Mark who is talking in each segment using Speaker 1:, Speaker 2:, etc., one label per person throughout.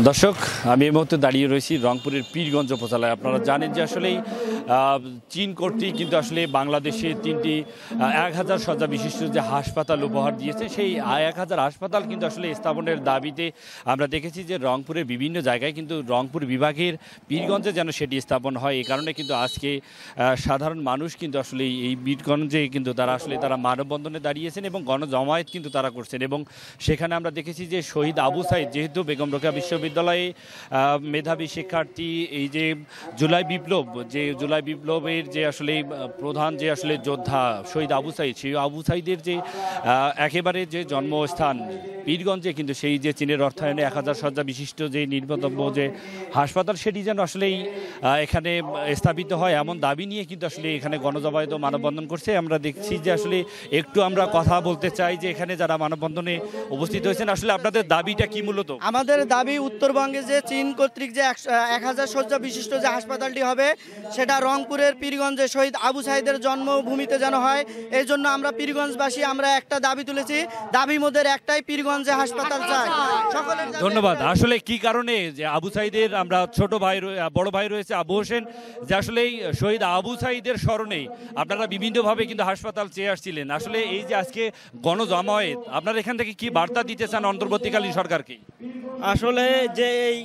Speaker 1: দর্শক, আমি এই মুহূর্তে দাঁড়িয়ে রয়েছি রংপুরের পীরগঞ্জ উপজেলায়। আপনারা জানেন যে আসলেই চীন কর্তৃক কিন্তু আসলে বাংলাদেশে 3টি 1000 শয্যা বিশিষ্ট যে হাসপাতাল উপহার দিয়েছে, সেই 1000 হাসপাতাল কিন্তু আসলে স্থাপনের দাবিতে আমরা দেখেছি যে রংপুরের বিভিন্ন জায়গায় কিন্তু রংপুর বিভাগের পীরগঞ্জে যেন সেটি স্থাপন হয়। এই কারণে কিন্তু আজকে সাধারণ মানুষ কিন্তু আসলে এই পীরগঞ্জে কিন্তু তারা মানববন্ধনে দাঁড়িয়েছেন এবং গণজমায়েত কিন্তু তারা করছেন। এবং সেখানে আমরা দেখেছি যে শহীদ আবু সাইদ, যেহেতু বেগম রোকেয়া বিশ্ববিদ্যালয়ে মেধাবী শিক্ষার্থী, এই যে জুলাই বিপ্লবের যে আসলে প্রধান যে আসলে যোদ্ধা শহীদ আবু সাইদ, সেই আবু সাইদের যে একেবারে যে জন্মস্থান পীরগঞ্জে কিন্তু সেই যে চীনের অর্থায়নে 1000 শয্যা বিশিষ্ট যে নির্মিতব্য যে হাসপাতাল, সেটি যেন আসলেই এখানে স্থাপিত হয় এমন দাবি নিয়ে কিন্তু আসলে এখানে গণজমায়েত ও মানববন্ধন করছে। আমরা দেখছি যে আসলে একটু আমরা কথা বলতে চাই যে এখানে যারা মানববন্ধনে উপস্থিত হয়েছেন, আসলে আপনাদের দাবিটা কি? মূলত
Speaker 2: আমাদের দাবি উত্তরবঙ্গে যে চীন কর্তৃক যে 1000 শয্যা বিশিষ্ট যে হাসপাতালটি হবে, সেটা রংপুরের পীরগঞ্জে শহীদ আবু সাইদের জন্মভূমিতে যেন হয়। এই জন্য আমরা পীরগঞ্জবাসী আমরা একটা দাবি তুলেছি। দাবির মধ্যে একটাই, পীরগঞ্জে হাসপাতাল চাই। সকলের
Speaker 1: ধন্যবাদ। আসলে কি কারণে যে আবু সাইদের, আমরা ছোট ভাই বড় ভাই রয়েছে আবু হোসেন, যে আসলে শহীদ আবু সাইদের স্মরণে আপনারা বিভিন্নভাবে কিন্তু হাসপাতাল চেয়ে আসছিলেন। আসলে এই যে আজকে গণজমায়েত, আপনারা এখান থেকে কি বার্তা দিতে চান অন্তর্বর্তীকালীন সরকারকে?
Speaker 3: আসলে যে এই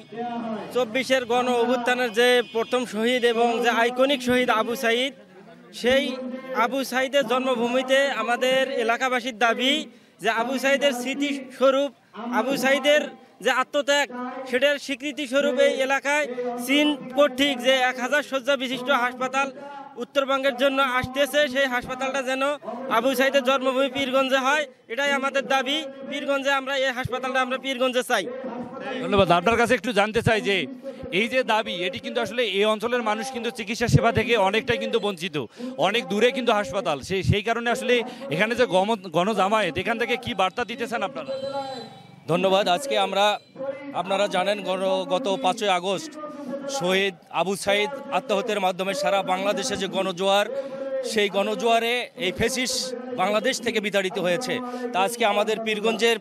Speaker 3: 24-এর গণ অভ্যুত্থানের যে প্রথম শহীদ এবং যে আইকনিক শহীদ আবু সাইদ, সেই আবু সাইদের জন্মভূমিতে আমাদের এলাকাবাসীর দাবি যে আবু সাইদের স্মৃতিস্বরূপ, আবু সাইদের যে আত্মত্যাগ, সেটার স্বীকৃতি স্বরূপ এই এলাকায় চীন কর্তৃক যে 1000 শয্যা বিশিষ্ট হাসপাতাল উত্তরবঙ্গের জন্য আসতেছে, সেই হাসপাতালটা যেন আবু সাইদের জন্মভূমি পীরগঞ্জে হয়। এটাই আমাদের দাবি। পীরগঞ্জে আমরা এই হাসপাতালটা আমরা পীরগঞ্জে চাই।
Speaker 1: ধন্যবাদ। আপনার কাছে একটু জানতে চাই যে এই যে দাবি, এটি কিন্তু আসলে এই অঞ্চলের মানুষ কিন্তু চিকিৎসা সেবা থেকে অনেকটাই কিন্তু বঞ্চিত, অনেক দূরে কিন্তু হাসপাতাল, সেই কারণে আসলে এখানে যে গণজামায়েত, এখান থেকে কি বার্তা দিতে চান আপনারা?
Speaker 4: ধন্যবাদ। আজকে আপনারা জানেন গত 5ই আগস্ট শহীদ আবু সাইদ আত্মহত্যার মাধ্যমে সারা বাংলাদেশে যে গণজোয়ার, সেই গণজোয়ারে এই ফ্যাসিস্ট বাংলাদেশ থেকে বিতাড়িত হয়েছে। তা আজকে আমাদের পীরগঞ্জের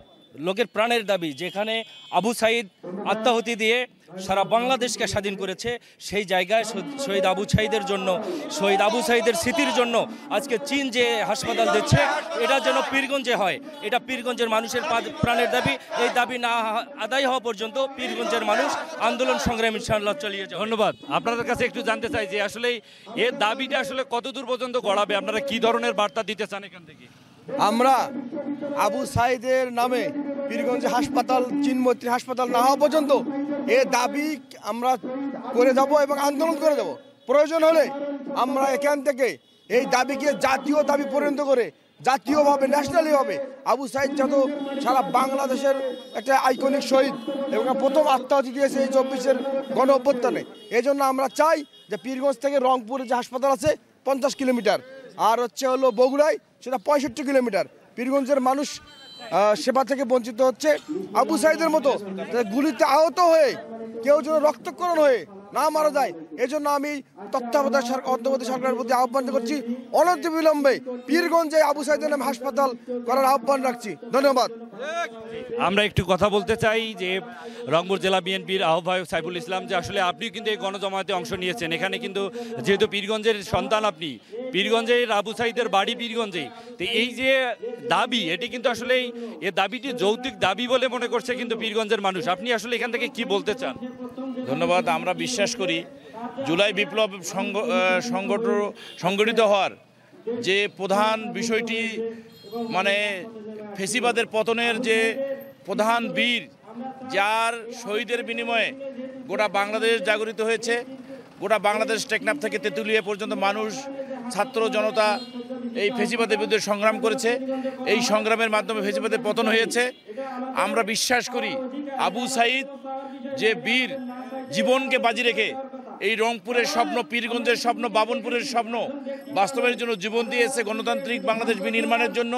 Speaker 4: লোকের প্রাণের দাবি, যেখানে আবু সাইদ আত্মাহুতি দিয়ে সারা বাংলাদেশকে স্বাধীন করেছে, সেই জায়গায় শহীদ আবু সাইদের জন্য, শহীদ আবু সাইদের স্মৃতির জন্য আজকে চীন যে হাসপাতাল দিচ্ছে, এটা যেন পীরগঞ্জে হয়। এটা পীরগঞ্জের মানুষের প্রাণের দাবি। এই দাবি না আদায় হওয়া পর্যন্ত পীরগঞ্জের মানুষ আন্দোলন সংগ্রাম ইনশাআল্লাহ চালিয়ে যাবে।
Speaker 1: ধন্যবাদ। আপনাদের কাছে একটু জানতে চাই যে আসলে এর দাবিটা আসলে কতদূর পর্যন্ত গড়াবে, আপনারা কি ধরনের বার্তা দিতে চান এখান থেকে?
Speaker 5: আমরা আবু সাইদের নামে পীরগঞ্জে হাসপাতাল, চীনমৈত্রী হাসপাতাল না হওয়া পর্যন্ত এ দাবি আমরা করে যাব এবং আন্দোলন করে যাব। প্রয়োজন হলে আমরা এখান থেকে এই দাবিকে জাতীয় দাবি পরিণত করে জাতীয়ভাবে, ন্যাশনালি হবে, আবু সাইদ যত সারা বাংলাদেশের একটা আইকনিক শহীদ এবং প্রথম আত্মাহুতি দিয়েছে এই 24-এর গণ অভ্যুত্থানে। এই জন্য আমরা চাই যে পীরগঞ্জ থেকে রংপুরে যে হাসপাতাল আছে 50 কিলোমিটার, আর হলো বগুড়ায় সেটা 65 কিলোমিটার। পীরগঞ্জের মানুষ সেবা থেকে বঞ্চিত হচ্ছে। আবু সাইদের মতো গুলিতে আহত হয়ে কেউ যেন রক্তক্ষরণ হয়ে না মারা যায়, এজন্য আমি তত্ত্বাবধায়ক অন্তর্বর্তী সরকারের প্রতি আহ্বান করছি, অনতিবিলম্বে পীরগঞ্জে আবু সাইদের নামে হাসপাতাল করার আহ্বান রাখছি। ধন্যবাদ।
Speaker 1: আমরা একটু কথা বলতে চাই যে রংপুর জেলা বিএনপির আহ্বায়ক সাইফুল ইসলাম, যে আসলে আপনিও কিন্তু এই গণজমায়েতে অংশ নিয়েছেন। এখানে কিন্তু যেহেতু পীরগঞ্জের সন্তান আপনি, পীরগঞ্জের আবু সাইদের বাড়ি পীরগঞ্জে, তো এই যে দাবি, এটি কিন্তু আসলে এই দাবিটি যৌক্তিক দাবি বলে মনে করছে কিন্তু পীরগঞ্জের মানুষ। আপনি আসলে এখান থেকে কি বলতে চান?
Speaker 6: ধন্যবাদ। আমরা বিশ্বাস করি জুলাই বিপ্লব সংগঠিত হওয়ার যে প্রধান বিষয়টি, মানে ফেসিবাদের পতনের যে প্রধান বীর, যার শহীদের বিনিময়ে গোটা বাংলাদেশ জাগরিত হয়েছে, গোটা বাংলাদেশ টেকনাফ থেকে তেঁতুলিয়া পর্যন্ত মানুষ, ছাত্র জনতা এই ফেসিবাদের বিরুদ্ধে সংগ্রাম করেছে। এই সংগ্রামের মাধ্যমে ফেসিবাদের পতন হয়েছে। আমরা বিশ্বাস করি আবু সাইদ যে বীর, জীবনকে বাজি রেখে এই রংপুরের স্বপ্ন, পীরগঞ্জের স্বপ্ন, বাবনপুরের স্বপ্ন বাস্তবের জন্য জীবন দিয়েছে, গণতান্ত্রিক বাংলাদেশ বিনির্মাণের জন্য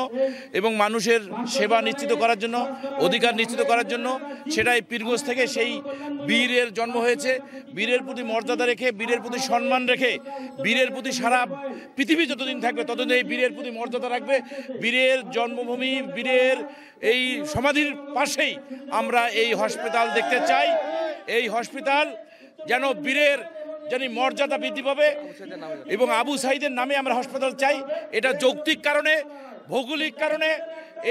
Speaker 6: এবং মানুষের সেবা নিশ্চিত করার জন্য, অধিকার নিশ্চিত করার জন্য। সেটাই পীরগঞ্জ থেকে সেই বীরের জন্ম হয়েছে। বীরের প্রতি মর্যাদা রেখে, বীরের প্রতি সম্মান রেখে, বীরের প্রতি সারা পৃথিবী যতদিন থাকবে ততদিন এই বীরের প্রতি মর্যাদা রাখবে। বীরের জন্মভূমি, বীরের এই সমাধির পাশেই আমরা এই হাসপাতাল দেখতে চাই। এই হসপিটাল যেন বীরের যেন মর্যাদা বৃদ্ধি পাবে এবং আবু সাঈদের নামে আমরা হাসপাতাল চাই। এটা যৌক্তিক কারণে, ভৌগোলিক কারণে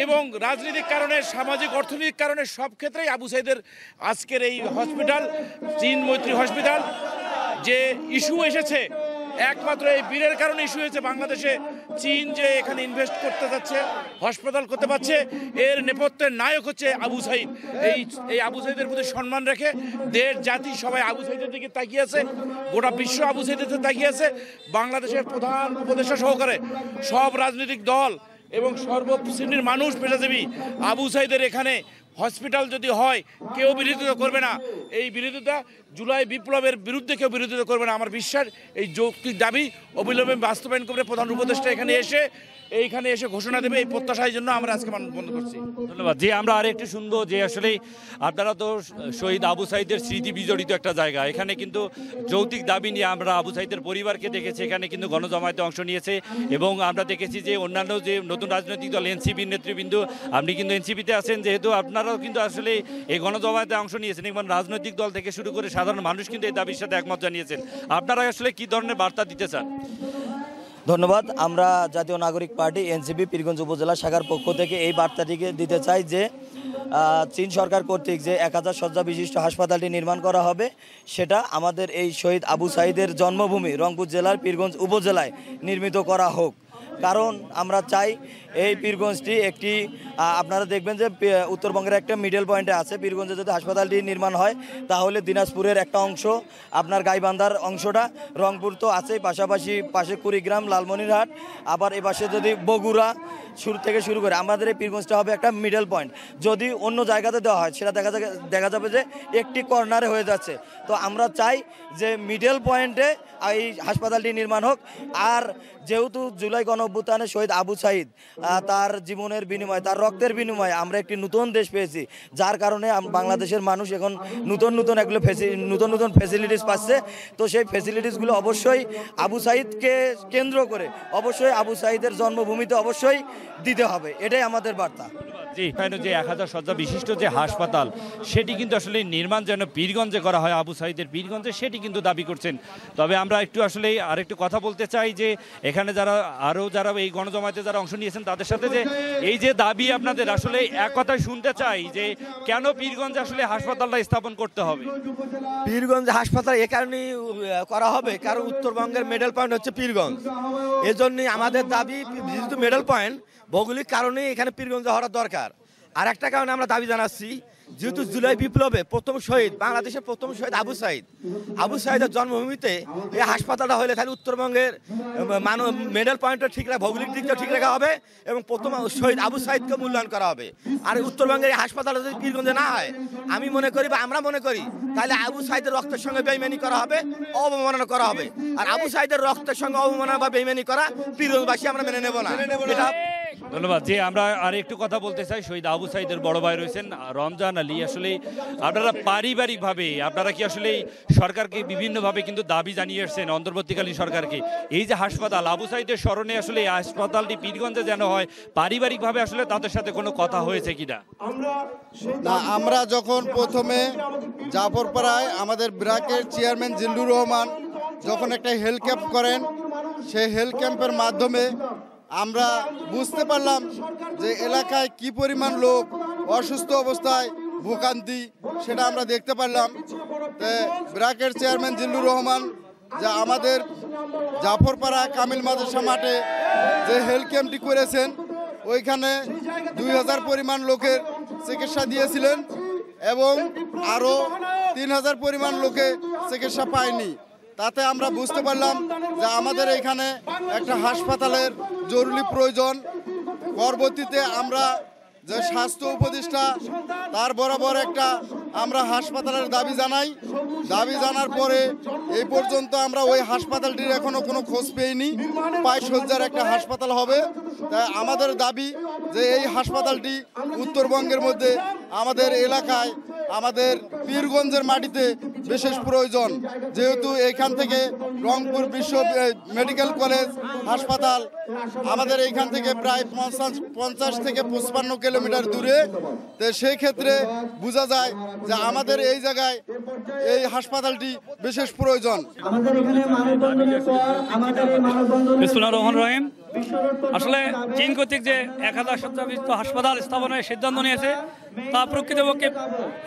Speaker 6: এবং রাজনৈতিক কারণে, সামাজিক অর্থনৈতিক কারণে সব ক্ষেত্রেই আবু সাঈদের আজকের এই হসপিটাল, চীন মৈত্রী হসপিটাল যে ইস্যু এসেছে, একমাত্র এই বীরের কারণে ইস্যু হয়েছে। বাংলাদেশে চীন যে এখানে ইনভেস্ট করতে যাচ্ছে, হাসপাতাল করতে পারছে, এর নেপথ্যের নায়ক হচ্ছে আবু সাঈদ। এই আবু সাঈদের প্রতি সম্মান রেখে দেশ জাতি সবাই আবু সাঈদের দিকে তাকিয়ে আছে, গোটা বিশ্ব আবু সাঈদের দিকে তাকিয়ে আছে। বাংলাদেশের প্রধান উপদেষ্টা সহকারে সব রাজনৈতিক দল এবং সর্বশ্রেণীর মানুষ, পেশাজীবী আবু সাঈদের এখানে হসপিটাল যদি হয় কেউ বিরোধিতা করবে না। এই বিরোধিতা জুলাই বিপ্লবের বিরুদ্ধে কেউ বিরোধিতা করবে না। আমার বিশ্বাস এই যৌক্তিক দাবি অবিলম্বে বাস্তবায়ন করবে প্রধান উপদেষ্টা এইখানে এসে ঘোষণা দেবে। এই প্রত্যাশার জন্য আমরা আজকে বন্ধ করছি।
Speaker 1: ধন্যবাদ। যে আমরা আরেকটু শুনবো যে আসলে আপনারা তো শহীদ আবু সাঈদের স্মৃতি বিজড়িত একটা জায়গা, এখানে কিন্তু যৌক্তিক দাবি নিয়ে আমরা আবু সাঈদের পরিবারকে দেখেছি, এখানে কিন্তু গণজমায়েতে অংশ নিয়েছে এবং আমরা দেখেছি যে অন্যান্য যে নতুন রাজনৈতিক দল এনসিপির নেতৃবৃন্দ, আপনি কিন্তু এনসিপিতে আছেন, যেহেতু আপনারাও কিন্তু আসলে এই গণজমায়েতে অংশ নিয়েছেন এবং রাজনৈতিক দল থেকে শুরু করে সাধারণ মানুষ কিন্তু এই দাবির সাথে একমত জানিয়েছেন। আপনারা আসলে কি ধরনের বার্তা দিতে চান?
Speaker 7: ধন্যবাদ। আমরা জাতীয় নাগরিক পার্টি এনসিপি পীরগঞ্জ উপজেলা শাখার পক্ষ থেকে এই বার্তাটিকে দিতে চাই যে চীন সরকার কর্তৃক যে 1000 শয্যা বিশিষ্ট হাসপাতালটি নির্মাণ করা হবে, সেটা আমাদের এই শহীদ আবু সাঈদের জন্মভূমি রংপুর জেলার পীরগঞ্জ উপজেলায় নির্মিত করা হোক। কারণ আমরা চাই এই পীরগঞ্জটি একটি, আপনারা দেখবেন যে উত্তরবঙ্গের একটা মিডল পয়েন্টে আছে। পীরগঞ্জে যদি হাসপাতালটি নির্মাণ হয় তাহলে দিনাজপুরের একটা অংশ, আপনার গাইবান্ধার অংশটা, রংপুর তো আছেই, পাশাপাশি পাশে কুড়িগ্রাম, লালমনিরহাট, আবার এ পাশে যদি বগুড়া থেকে শুরু করে আমাদের এই পীরগঞ্জটা হবে একটা মিডল পয়েন্ট। যদি অন্য জায়গাতে দেওয়া হয় সেটা দেখা যাবে যে একটি কর্নারে হয়ে যাচ্ছে। তো আমরা চাই যে মিডল পয়েন্টে এই হাসপাতালটি নির্মাণ হোক। আর যেহেতু জুলাই গণঅভ্যুত্থানে শহীদ আবু সাঈদ তার জীবনের বিনিময়ে, তার রক্তের বিনিময়ে আমরা একটি নতুন দেশ পেয়েছি, যার কারণে বাংলাদেশের মানুষ এখন নতুন ফ্যাসিলিটিস পাচ্ছে। তো সেই ফ্যাসিলিটিসগুলো অবশ্যই আবু সাঈদকে কেন্দ্র করে, অবশ্যই আবু সাঈদের জন্মভূমিতে অবশ্যই দিতে হবে, এটাই আমাদের বার্তা।
Speaker 1: জি, এখানে যে 1000 শয্যা বিশিষ্ট যে হাসপাতাল, সেটি কিন্তু আসলে নির্মাণ যেন পীরগঞ্জে করা হয়, আবু সাঈদের পীরগঞ্জে, সেটি কিন্তু দাবি করছেন। তবে আমরা একটু আসলে আরেকটু কথা বলতে চাই যে এখানে যারা এই গণজমায়েতে যারা অংশ নিয়েছেন তাদের সাথে, যে এই যে দাবি আপনাদের, আসলে এক কথায় শুনতে চাই যে কেন পীরগঞ্জে আসলে হাসপাতালটা স্থাপন করতে হবে?
Speaker 8: পীরগঞ্জ হাসপাতাল এ কারণেই করা হবে কারণ উত্তরবঙ্গের মিডল পয়েন্ট হচ্ছে পীরগঞ্জ। এজন্যই আমাদের দাবি, যেহেতু মিডল পয়েন্ট, ভৌগোলিক কারণেই এখানে পীরগঞ্জ হওয়ার দরকার। আর একটা কারণে আমরা দাবি জানাচ্ছি, যেহেতু জুলাই বিপ্লবে প্রথম শহীদ, বাংলাদেশের প্রথম শহীদ আবু সাঈদের জন্মভূমিতে এই হাসপাতালটা হলে তাহলে উত্তরবঙ্গের মিডল পয়েন্টও ঠিক রাখা, ভৌগোলিক দিকটাও ঠিক রাখা হবে এবং প্রথম শহীদ আবু সাঈদকে মূল্যায়ন করা হবে। আর উত্তরবঙ্গের এই হাসপাতালটা যদি পীরগঞ্জে না হয়, আমি মনে করি বা আমরা মনে করি, তাহলে আবু সাঈদের রক্তের সঙ্গে বেইমানি করা হবে, অবমাননা করা হবে। আর আবু সাঈদের রক্তের সঙ্গে অবমাননা বা বেইমানি করা পীরগঞ্জবাসী আমরা মেনে নেব না।
Speaker 1: ধন্যবাদ। যে আমরা আর একটু কথা বলতে চাই, শহীদ আবু সাঈদের বড় ভাই রয়েছেন রমজান আলী। আসলে আপনারা পারিবারিকভাবে আপনারা কি আসলে সরকারকে বিভিন্নভাবে কিন্তু দাবি জানিয়ে এসেছেন, অন্তর্বর্তীকালীন সরকারকে, এই যে হাসপাতাল আবু সাঈদের স্মরণে আসলে এই হাসপাতালটি পীরগঞ্জে যেন হয়, পারিবারিকভাবে আসলে তাদের সাথে কোনো কথা হয়েছে কিনা?
Speaker 9: না, আমরা যখন প্রথমে জাফরপাড়ায় আমাদের ব্র্যাকের চেয়ারম্যান জিল্লুর রহমান যখন একটা হেলথ ক্যাম্প করেন, সেই হেলথ ক্যাম্পের মাধ্যমে আমরা বুঝতে পারলাম যে এলাকায় কি পরিমাণ লোক অসুস্থ অবস্থায় ভোগান্তি, সেটা আমরা দেখতে পারলাম। ব্র্যাকের চেয়ারম্যান জিল্লুর রহমান যে আমাদের জাফরপাড়া কামিল মাদ্রাসা মাঠে যে হেলথ ক্যাম্পটি করেছেন, ওইখানে 2000 পরিমাণ লোকের চিকিৎসা দিয়েছিলেন এবং আরও 3000 পরিমাণ লোকে চিকিৎসা পায়নি। তাতে আমরা বুঝতে পারলাম যে আমাদের এখানে একটা হাসপাতালের জরুরি প্রয়োজন। পরবর্তীতে আমরা যে স্বাস্থ্য উপদেষ্টা, তার বরাবর একটা আমরা হাসপাতালের দাবি জানার পরে এই পর্যন্ত আমরা ওই হাসপাতালটির এখনো কোনো খোঁজ পেইনি। 5 শয্যার একটা হাসপাতাল হবে। তাই আমাদের দাবি যে এই হাসপাতালটি উত্তরবঙ্গের মধ্যে আমাদের এলাকায়, আমাদের পীরগঞ্জের মাটিতে বিশেষ প্রয়োজন, যেহেতু এখান থেকে রংপুর বিশ্ব মেডিকেল কলেজ হাসপাতাল আমাদের এইখান থেকে প্রায় 50 থেকে 55 কিলোমিটার দূরে। তো সেই ক্ষেত্রে বোঝা যায় যে আমাদের এই জায়গায় এই হাসপাতালটি বিশেষ প্রয়োজন।
Speaker 10: বিসমিল্লাহির রহমানির রহিম। আসলে চীন কর্তৃক যে 1000 শয্যা বিশিষ্ট হাসপাতাল স্থাপনের সিদ্ধান্ত নিয়েছে তা প্রকৃতপক্ষে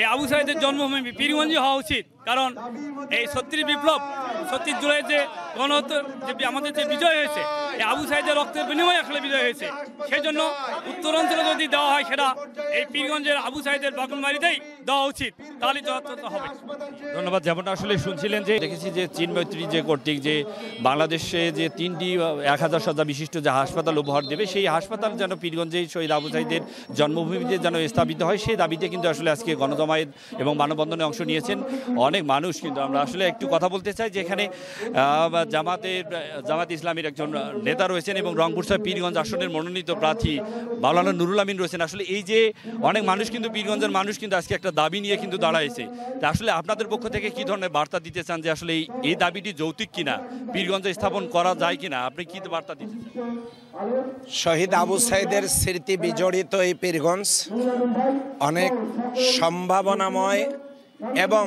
Speaker 10: এই আবু সাঈদের জন্মভূমি পীরগঞ্জে হওয়া উচিত। কারণ এই 36 বিপ্লব 36 জুলাই যে গণহত্যার যে আমাদের যে বিজয় হয়েছে, এই আবু সাঈদের রক্তের বিনিময়ে আসলে বিজয় হয়েছে। সেই জন্য উত্তরাঞ্চলে যদি দেওয়া হয় সেটা এই পীরগঞ্জের আবু সাঈদের বাগুনবাড়িতেই দেওয়া উচিত, তাহলে যথাযথ হবে।
Speaker 1: ধন্যবাদ। যেমনটা আসলে শুনছিলেন যে দেখেছি যে চীন মৈত্রী যে কর্তৃক যে বাংলাদেশে যে 3টি 1000 শয্যা বিশিষ্ট যে হাসপাতাল উপহার দেবে, সেই হাসপাতাল যেন পীরগঞ্জে শহীদ আবু সাঈদের জন্মভূমিতে যেন স্থাপিত হয়, সেই দাবিতে কিন্তু আসলে আজকে গণজমায়েত এবং মানববন্ধনে অংশ নিয়েছেন অনেক মানুষ। কিন্তু আমরা আসলে একটু কথা বলতে চাই যে এখানে জামাত ইসলামীর একজন নেতা রয়েছেন এবং রংপুর সাহেব পীরগঞ্জ আসনের মনোনীত প্রার্থী মাওলানা নুরুল আমিন রয়েছেন। আসলে এই যে অনেক মানুষ কিন্তু পীরগঞ্জের মানুষ কিন্তু আজকে একটা দাবি নিয়ে কিন্তু দাঁড়াইছে। তা আসলে আপনাদের পক্ষ থেকে কি ধরনের বার্তা দিতে চান যে আসলে এই দাবিটি যৌক্তিক কিনা, পীরগঞ্জে স্থাপন করা যায় কিনা, আপনি কি বার্তা দিতে চান?
Speaker 11: শহীদ আবু সাঈদের স্মৃতি বিজড়িত এই পীরগঞ্জ অনেক সম্ভাবনাময় এবং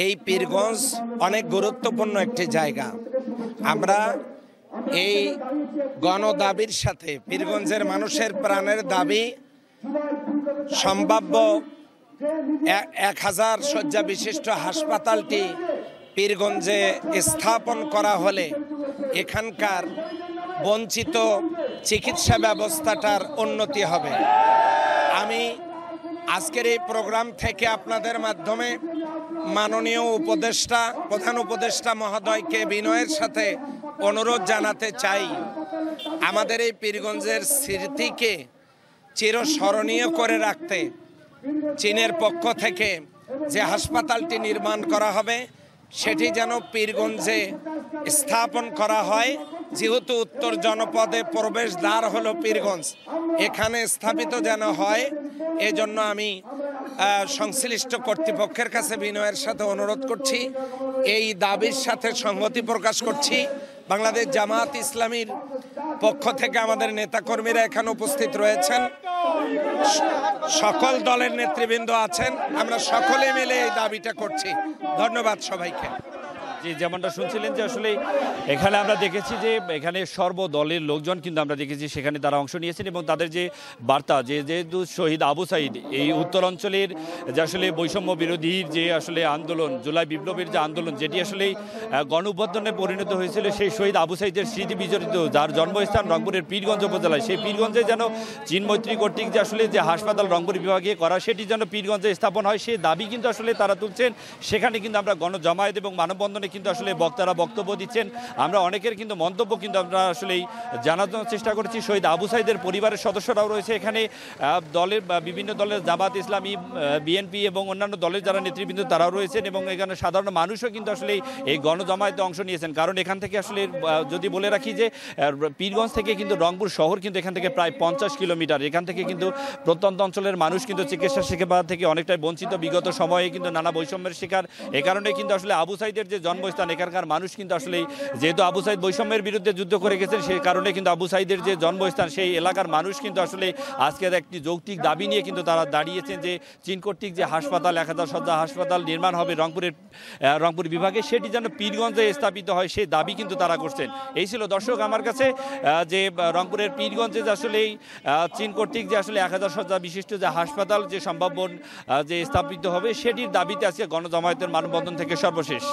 Speaker 11: এই পীরগঞ্জ অনেক গুরুত্বপূর্ণ একটি জায়গা। আমরা এই গণদাবির সাথে পীরগঞ্জের মানুষের প্রাণের দাবি সম্ভাব্য 1000 শয্যা বিশিষ্ট হাসপাতালটি পীরগঞ্জে স্থাপন করা হলে এখানকার বঞ্চিত চিকিৎসা ব্যবস্থাটার উন্নতি হবে। আমি আজকের এই প্রোগ্রাম থেকে আপনাদের মাধ্যমে মাননীয় উপদেষ্টা, প্রধান উপদেষ্টা মহোদয়কে বিনয়ের সাথে অনুরোধ জানাতে চাই, আমাদের এই পীরগঞ্জের স্মৃতিকে চিরস্মরণীয় করে রাখতে চীনের পক্ষ থেকে যে হাসপাতালটি নির্মাণ করা হবে সেটি যেন পীরগঞ্জে স্থাপন করা হয়। যেহেতু উত্তর জনপদে প্রবেশ দ্বার হলো পীরগঞ্জ, এখানে স্থাপিত যেন হয়, এজন্য আমি সংশ্লিষ্ট কর্তৃপক্ষের কাছে বিনয়ের সাথে অনুরোধ করছি, এই দাবির সাথে সংহতি প্রকাশ করছি। বাংলাদেশ জামাত ইসলামীর পক্ষ থেকে আমাদের নেতাকর্মীরা এখানে উপস্থিত রয়েছেন, সকল দলের নেতৃবৃন্দ আছেন, আমরা সকলে মিলে এই দাবিটা করছি। ধন্যবাদ সবাইকে।
Speaker 1: যেমনটা শুনছিলেন যে আসলে এখানে আমরা দেখেছি যে এখানে সর্বদলের লোকজন কিন্তু আমরা দেখেছি সেখানে তারা অংশ নিয়েছেন এবং তাদের যে বার্তা যে যেহেতু শহীদ আবু সাঈদ এই উত্তরাঞ্চলের যে আসলে বৈষম্য বিরোধীর যে আসলে আন্দোলন, জুলাই বিপ্লবের যে আন্দোলন, যেটি আসলে গণঅভ্যুত্থানে পরিণত হয়েছিল, সেই শহীদ আবু সাঈদের স্মৃতি বিজড়িত যার জন্মস্থান রংপুরের পীরগঞ্জ উপজেলায়, সেই পীরগঞ্জে যেন চীন মৈত্রী কর্তৃক যে আসলে যে হাসপাতাল রংপুর বিভাগে করা সেটি যেন পীরগঞ্জে স্থাপন হয়, সেই দাবি কিন্তু আসলে তারা তুলছেন। সেখানে কিন্তু আমরা গণজমায়েত এবং মানববন্ধনে কিন্তু আসলে বক্তারা বক্তব্য দিচ্ছেন। আমরা অনেকের কিন্তু মন্তব্য কিন্তু আমরা আসলে জানানোর চেষ্টা করেছি। শহীদ আবু সাঈদের পরিবারের সদস্যরাও রয়েছে এখানে, দলের বিভিন্ন দলের জামাত ইসলামী, বিএনপি এবং অন্যান্য দলের যারা নেতৃবৃন্দ তারাও রয়েছেন এবং এখানে সাধারণ মানুষও কিন্তু আসলে এই গণজমায়েতে অংশ নিয়েছেন। কারণ এখান থেকে আসলে যদি বলে রাখি যে পীরগঞ্জ থেকে কিন্তু রংপুর শহর কিন্তু এখান থেকে প্রায় 50 কিলোমিটার। এখান থেকে কিন্তু প্রত্যন্ত অঞ্চলের মানুষ কিন্তু চিকিৎসা সেবা থেকে অনেকটাই বঞ্চিত, বিগত সময়ে কিন্তু নানা বৈষম্যের শিকার। এ কারণে কিন্তু আসলে আবু সাঈদের যে জন্মস্থান, এখানকার মানুষ কিন্তু আসলে যেহেতু আবু সাঈদ বৈষম্যের বিরুদ্ধে যুদ্ধ করে গেছেন, সেই কারণে কিন্তু আবু সাঈদের যে জন্মস্থান সেই এলাকার মানুষ কিন্তু আসলে আজকের একটি যৌক্তিক দাবি নিয়ে কিন্তু তারা দাঁড়িয়েছেন যে চীন কর্তৃক যে হাসপাতাল 1000 শয্যা হাসপাতাল নির্মাণ হবে রংপুর বিভাগে, সেটি যেন পীরগঞ্জে স্থাপিত হয়, সেই দাবি কিন্তু তারা করছেন। এই ছিল দর্শক আমার কাছে যে রংপুরের পীরগঞ্জে যে আসলে চীন কর্তৃক যে আসলে 1000 শয্যা বিশিষ্ট যে হাসপাতাল যে সম্ভাব্য যে স্থাপিত হবে সেটির দাবিতে আজকে গণজমায়েতের মানববন্ধন থেকে সর্বশেষ।